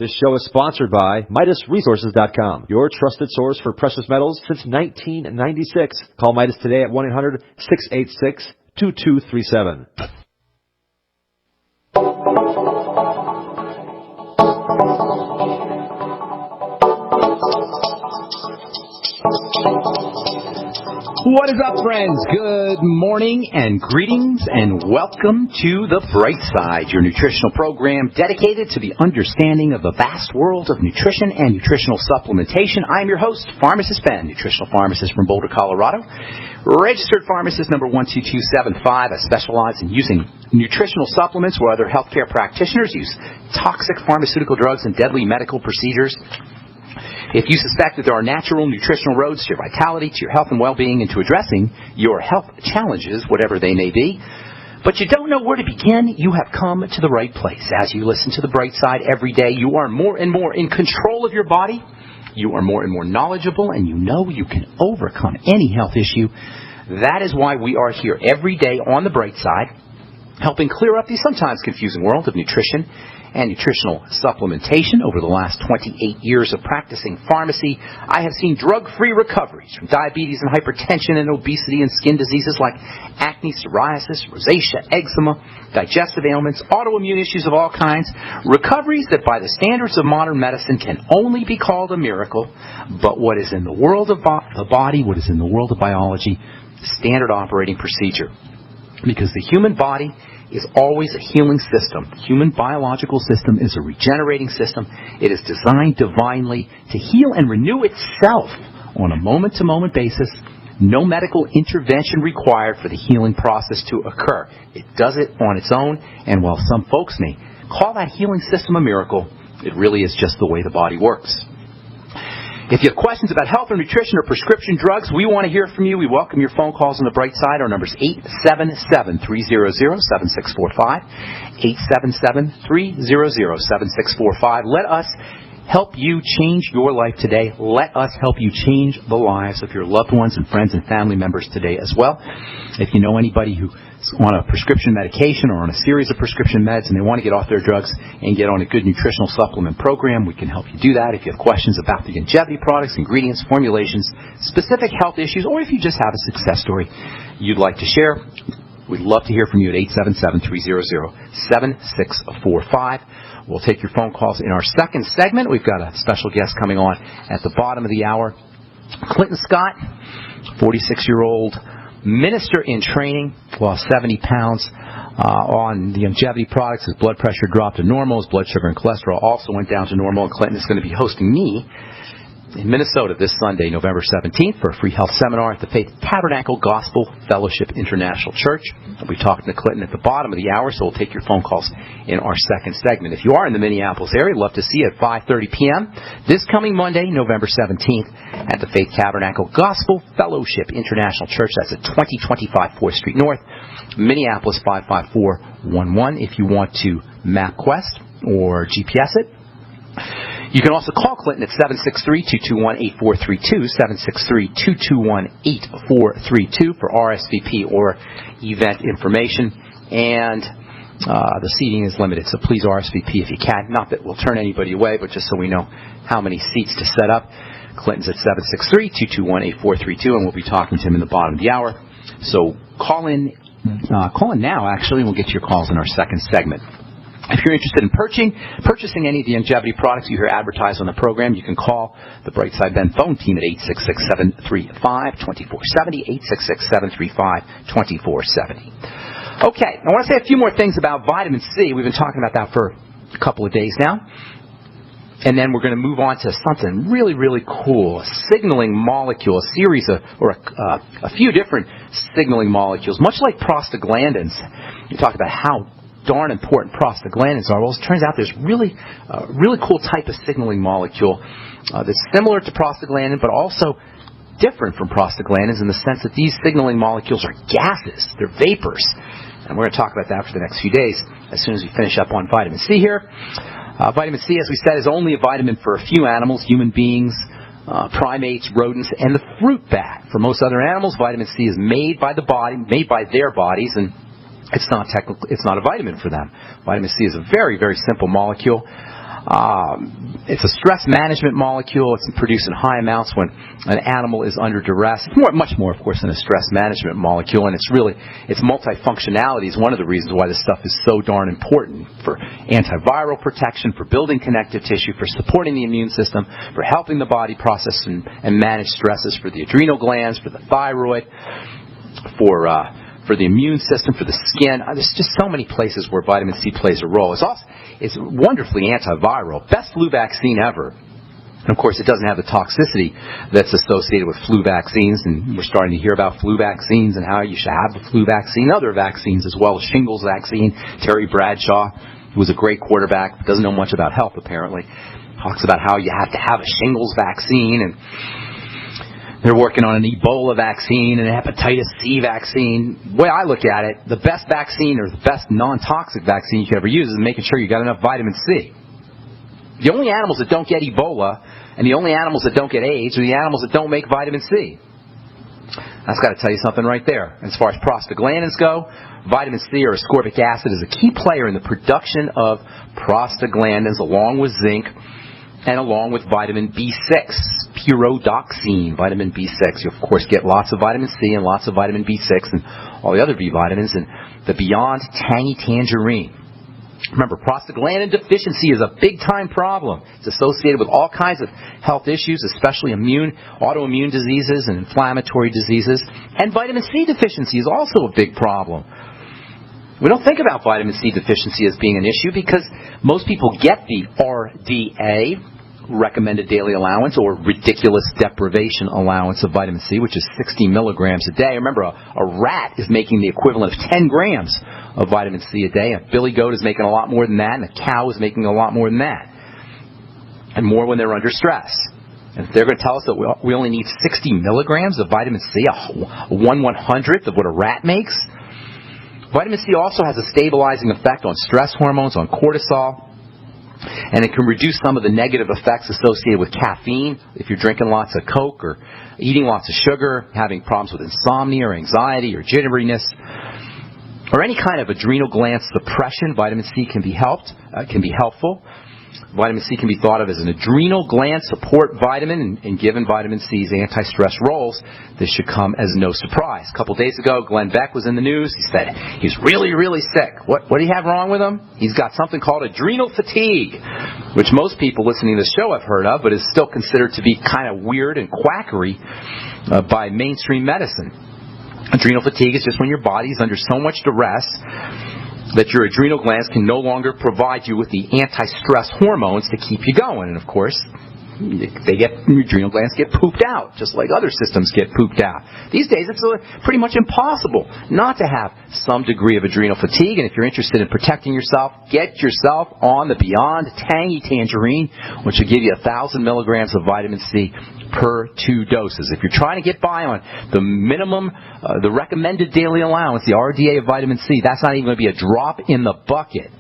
This show is sponsored by MidasResources.com, your trusted source for precious metals since 1996. Call Midas today at 1-800-686-2237. What is up, friends? Good morning and greetings and welcome to The Bright Side, your nutritional program dedicated to the understanding of the vast world of nutrition and nutritional supplementation. I'm your host, Pharmacist Ben, nutritional pharmacist from Boulder, Colorado, registered pharmacist number 12275. I specialize in using nutritional supplements where other healthcare practitioners use toxic pharmaceutical drugs and deadly medical procedures. If you suspect that there are natural nutritional roads to your vitality, to your health and well-being, and to addressing your health challenges, whatever they may be, but you don't know where to begin, you have come to the right place. As you listen to The Bright Side every day, you are more and more in control of your body, you are more and more knowledgeable, and you know you can overcome any health issue. That is why we are here every day on The Bright Side, helping clear up the sometimes confusing world of nutrition and nutritional supplementation. Over the last 28 years of practicing pharmacy, I have seen drug-free recoveries from diabetes and hypertension and obesity and skin diseases like acne, psoriasis, rosacea, eczema, digestive ailments, autoimmune issues of all kinds. Recoveries that by the standards of modern medicine can only be called a miracle, but what is in the world of the body, what is in the world of biology, standard operating procedure. Because the human body is always a healing system. The human biological system is a regenerating system. It is designed divinely to heal and renew itself on a moment-to-moment basis. No medical intervention required for the healing process to occur. It does it on its own, and while some folks may call that healing system a miracle, it really is just the way the body works. If you have questions about health or nutrition or prescription drugs, we want to hear from you. We welcome your phone calls on The Bright Side. Our number is 877-300-7645, 877-300-7645. Let us help you change your life today. Let us help you change the lives of your loved ones and friends and family members today as well. If you know anybody who's on a prescription medication or on a series of prescription meds and they want to get off their drugs and get on a good nutritional supplement program, we can help you do that. If you have questions about the longevity products, ingredients, formulations, specific health issues, or if you just have a success story you'd like to share, we'd love to hear from you at 877-300-7645. We'll take your phone calls in our second segment. We've got a special guest coming on at the bottom of the hour. Clinton Scott, 46-year-old minister in training, lost 70 pounds on the longevity products. His blood pressure dropped to normal. His blood sugar and cholesterol also went down to normal. And Clinton is going to be hosting me in Minnesota this Sunday, November 17th, for a free health seminar at the Faith Tabernacle Gospel Fellowship International Church. I'll be talking to Clinton at the bottom of the hour, so we'll take your phone calls in our second segment. If you are in the Minneapolis area, I'd love to see you at 5:30 p.m. this coming Monday, November 17th, at the Faith Tabernacle Gospel Fellowship International Church. That's at 2025 4th Street North, Minneapolis 55411. If you want to MapQuest or GPS it, you can also call Clinton at 763-221-8432, 763-221-8432 for RSVP or event information. And the seating is limited, so please RSVP if you can. Not that we'll turn anybody away, but just so we know how many seats to set up. Clinton's at 763-221-8432, and we'll be talking to him in the bottom of the hour. So call in now, actually, and we'll get to your calls in our second segment. If you're interested in purchasing any of the longevity products you hear advertised on the program, you can call the Brightside Ben phone team at 866-735-2470, 866-735-2470. Okay, I want to say a few more things about vitamin C. We've been talking about that for a couple of days now. And then we're going to move on to something really, really cool, a signaling molecule, a series of, or a few different signaling molecules, much like prostaglandins. You talk about how darn important prostaglandins are. Well, it turns out there's really cool type of signaling molecule that's similar to prostaglandin, but also different from prostaglandins in the sense that these signaling molecules are gases. They're vapors. And we're going to talk about that for the next few days as soon as we finish up on vitamin C here. Vitamin C, as we said, is only a vitamin for a few animals, human beings, primates, rodents, and the fruit bat. For most other animals, vitamin C is made by their bodies, and it's not a vitamin for them. Vitamin C is a very, very simple molecule. It's a stress management molecule. It's produced in high amounts when an animal is under duress. It's much more, of course, than a stress management molecule, and its multifunctionality is one of the reasons why this stuff is so darn important for antiviral protection, for building connective tissue, for supporting the immune system, for helping the body process and manage stresses, for the adrenal glands, for the thyroid, for the immune system, for the skin. There's just so many places where vitamin C plays a role. It's wonderfully antiviral. Best flu vaccine ever. And of course, it doesn't have the toxicity that's associated with flu vaccines, and we're starting to hear about flu vaccines and how you should have the flu vaccine, other vaccines as well, shingles vaccine. Terry Bradshaw, who was a great quarterback, but doesn't know much about health apparently, talks about how you have to have a shingles vaccine, and they're working on an Ebola vaccine and an hepatitis C vaccine. The way I look at it, the best vaccine or the best non-toxic vaccine you can ever use is making sure you got enough vitamin C. The only animals that don't get Ebola and the only animals that don't get AIDS are the animals that don't make vitamin C. That's got to tell you something right there. As far as prostaglandins go, vitamin C or ascorbic acid is a key player in the production of prostaglandins along with zinc and along with vitamin B6, pyridoxine, vitamin B6. You, of course, get lots of vitamin C and lots of vitamin B6 and all the other B vitamins in the Beyond Tangy Tangerine. Remember, prostaglandin deficiency is a big-time problem. It's associated with all kinds of health issues, especially autoimmune diseases and inflammatory diseases. And vitamin C deficiency is also a big problem. We don't think about vitamin C deficiency as being an issue because most people get the RDA, recommended daily allowance, or ridiculous deprivation allowance of vitamin C, which is 60 milligrams a day. Remember, a rat is making the equivalent of 10 grams of vitamin C a day. A billy goat is making a lot more than that, and a cow is making a lot more than that. And more when they're under stress. And if they're going to tell us that we only need 60 milligrams of vitamin C, a 1/100th of what a rat makes. Vitamin C also has a stabilizing effect on stress hormones, on cortisol, and it can reduce some of the negative effects associated with caffeine. If you're drinking lots of Coke or eating lots of sugar, having problems with insomnia or anxiety or jitteriness, or any kind of adrenal gland suppression, vitamin C can be helpful. Vitamin C can be thought of as an adrenal gland support vitamin, and given vitamin C's anti-stress roles, this should come as no surprise. A couple days ago, Glenn Beck was in the news. He said he's really, really sick. What do you have wrong with him? He's got something called adrenal fatigue, which most people listening to the show have heard of, but is still considered to be kind of weird and quackery by mainstream medicine. Adrenal fatigue is just when your body is under so much duress that your adrenal glands can no longer provide you with the anti-stress hormones to keep you going. And of course, your adrenal glands get pooped out, just like other systems get pooped out. These days, it's pretty much impossible not to have some degree of adrenal fatigue. And if you're interested in protecting yourself, get yourself on the Beyond Tangy Tangerine, which will give you 1,000 milligrams of vitamin C per 2 doses. If you're trying to get by on the minimum, the recommended daily allowance, the RDA of vitamin C, that's not even going to be a drop in the bucket.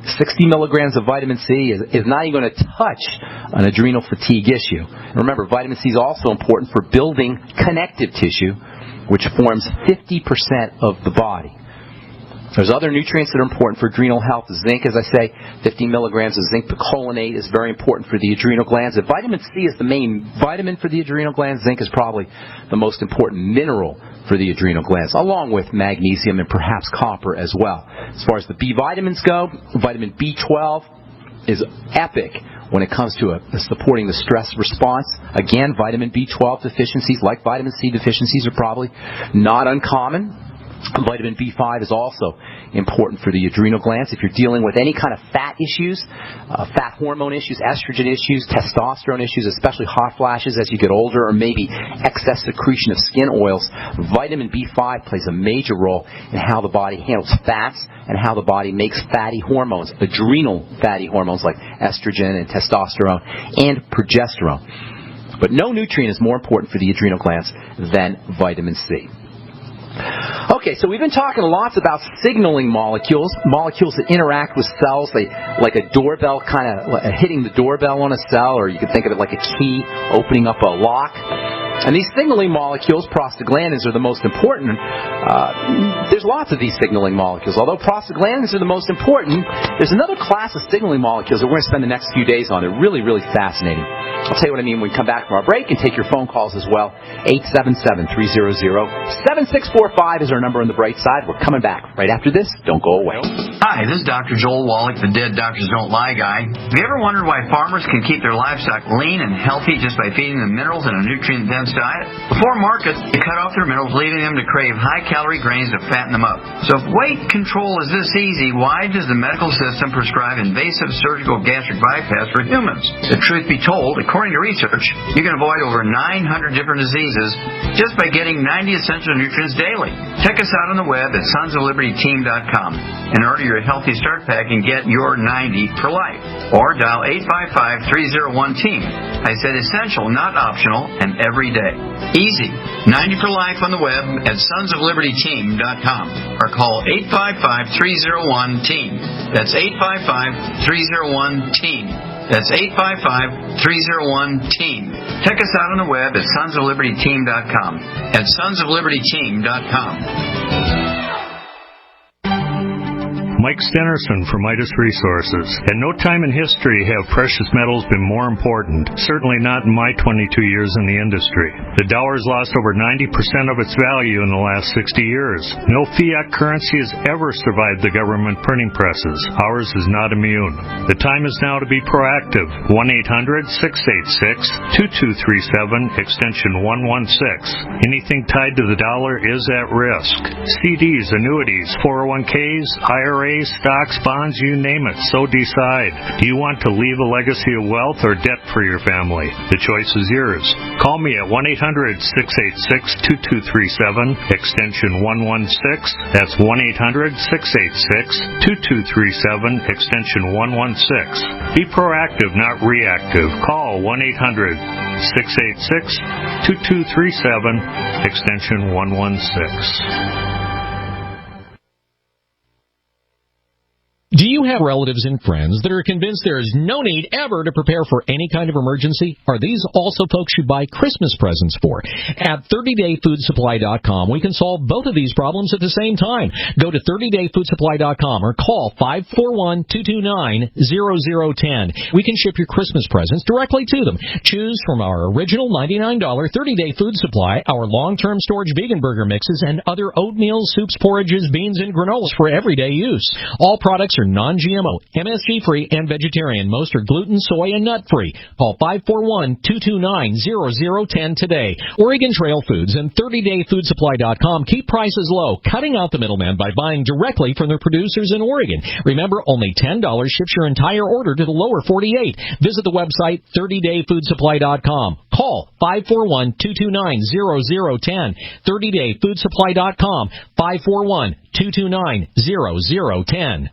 60 milligrams of vitamin C is not even going to touch an adrenal fatigue issue. And remember, vitamin C is also important for building connective tissue, which forms 50% of the body. There's other nutrients that are important for adrenal health. Zinc, as I say, 50 milligrams of zinc picolinate is very important for the adrenal glands. If vitamin C is the main vitamin for the adrenal glands, zinc is probably the most important mineral for the adrenal glands, along with magnesium and perhaps copper as well. As far as the B vitamins go, vitamin B12 is epic when it comes to supporting the stress response. Again, vitamin B12 deficiencies, like vitamin C deficiencies, are probably not uncommon. Vitamin B5 is also important for the adrenal glands. If you're dealing with any kind of fat issues, fat hormone issues, estrogen issues, testosterone issues, especially hot flashes as you get older, or maybe excess secretion of skin oils, vitamin B5 plays a major role in how the body handles fats and how the body makes fatty hormones, adrenal fatty hormones like estrogen and testosterone and progesterone. But no nutrient is more important for the adrenal glands than vitamin C. Okay, so we've been talking lots about signaling molecules that interact with cells, like a doorbell, kind of hitting the doorbell on a cell, or you could think of it like a key opening up a lock. And these signaling molecules, prostaglandins, are the most important. There's lots of these signaling molecules. Although prostaglandins are the most important, there's another class of signaling molecules that we're going to spend the next few days on. They're really, really fascinating. I'll tell you what I mean when we come back from our break and take your phone calls as well. 877-300-7645 is our number on the bright side. We're coming back right after this. Don't go away. Hi, this is Dr. Joel Wallach, the Dead Doctors Don't Lie guy. Have you ever wondered why farmers can keep their livestock lean and healthy just by feeding them minerals in a nutrient-dense diet? Before markets, they cut off their minerals, leaving them to crave high-calorie grains to fatten them up. So if weight control is this easy, why does the medical system prescribe invasive surgical gastric bypass for humans? The truth be told, according to research, you can avoid over 900 different diseases just by getting 90 essential nutrients daily. Check us out on the web at sonsoflibertyteam.com and order your Healthy Start Pack and get your 90 for life. Or dial 855-301-TEAM. I said essential, not optional, and every day. Easy. 90 for life on the web at sonsoflibertyteam.com or call 855-301-TEAM. That's 855-301-TEAM. That's 855-301-TEAM. Check us out on the web at sonsoflibertyteam.com. At sonsoflibertyteam.com. Mike Stenerson from Midas Resources. At no time in history have precious metals been more important, certainly not in my 22 years in the industry. The dollar has lost over 90% of its value in the last 60 years. No fiat currency has ever survived the government printing presses. Ours is not immune. The time is now to be proactive. 1-800-686-2237, extension 116. Anything tied to the dollar is at risk. CDs, annuities, 401ks, IRAs, stocks, bonds, you name it. So decide. Do you want to leave a legacy of wealth or debt for your family? The choice is yours. Call me at 1-800-686-2237, extension 116. That's 1-800-686-2237, extension 116. Be proactive, not reactive. Call 1-800-686-2237, extension 116. Do you have relatives and friends that are convinced there is no need ever to prepare for any kind of emergency? Are these also folks you buy Christmas presents for? At 30dayfoodsupply.com, we can solve both of these problems at the same time. Go to 30dayfoodsupply.com or call 541-229-0010. We can ship your Christmas presents directly to them. Choose from our original $99 30-day food supply, our long-term storage vegan burger mixes, and other oatmeal, soups, porridges, beans, and granolas for everyday use. All products are non-GMO, MSG-free, and vegetarian. Most are gluten, soy, and nut-free. Call 541-229-0010 today. Oregon Trail Foods and 30dayfoodsupply.com keep prices low, cutting out the middleman by buying directly from their producers in Oregon. Remember, only $10 ships your entire order to the lower 48. Visit the website 30dayfoodsupply.com. Call 541-229-0010. 30dayfoodsupply.com. 541-229-0010.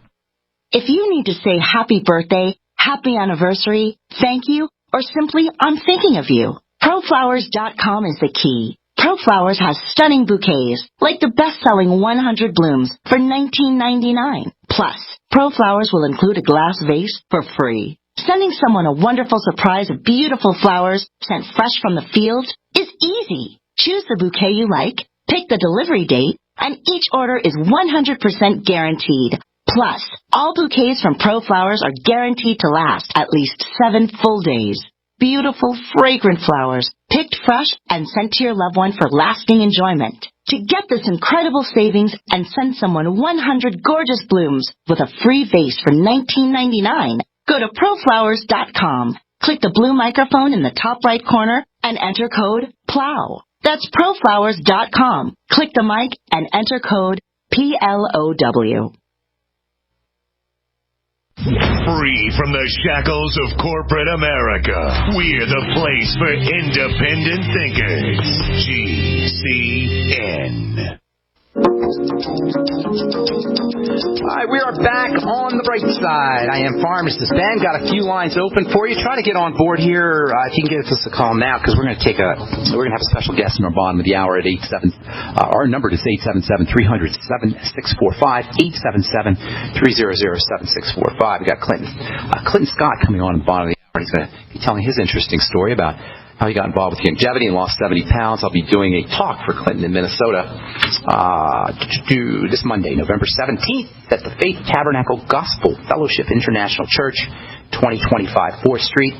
If you need to say happy birthday, happy anniversary, thank you, or simply I'm thinking of you, ProFlowers.com is the key. ProFlowers has stunning bouquets, like the best-selling 100 blooms for $19.99. Plus, ProFlowers will include a glass vase for free. Sending someone a wonderful surprise of beautiful flowers sent fresh from the field is easy. Choose the bouquet you like, pick the delivery date, and each order is 100% guaranteed. Plus, all bouquets from ProFlowers are guaranteed to last at least 7 full days. Beautiful, fragrant flowers, picked fresh and sent to your loved one for lasting enjoyment. To get this incredible savings and send someone 100 gorgeous blooms with a free vase for $19.99, go to ProFlowers.com. Click the blue microphone in the top right corner and enter code PLOW. That's ProFlowers.com. Click the mic and enter code PLOW. Free from the shackles of corporate America, we're the place for independent thinkers. GCN. All right, we are back on the bright side. I am Pharmacist Ben. Got a few lines open for you. Try to get on board here. If you can get us a call now, because we're going to have a special guest in our bottom of the hour at 87. Our number is 877-300-7645. 877-300-7645. We got Clinton Scott coming on at the bottom of the hour. He's going to be telling his interesting story about how he got involved with longevity and lost 70 pounds. I'll be doing a talk for Clinton in Minnesota this Monday, November 17th, at the Faith Tabernacle Gospel Fellowship International Church, 2025 4th Street.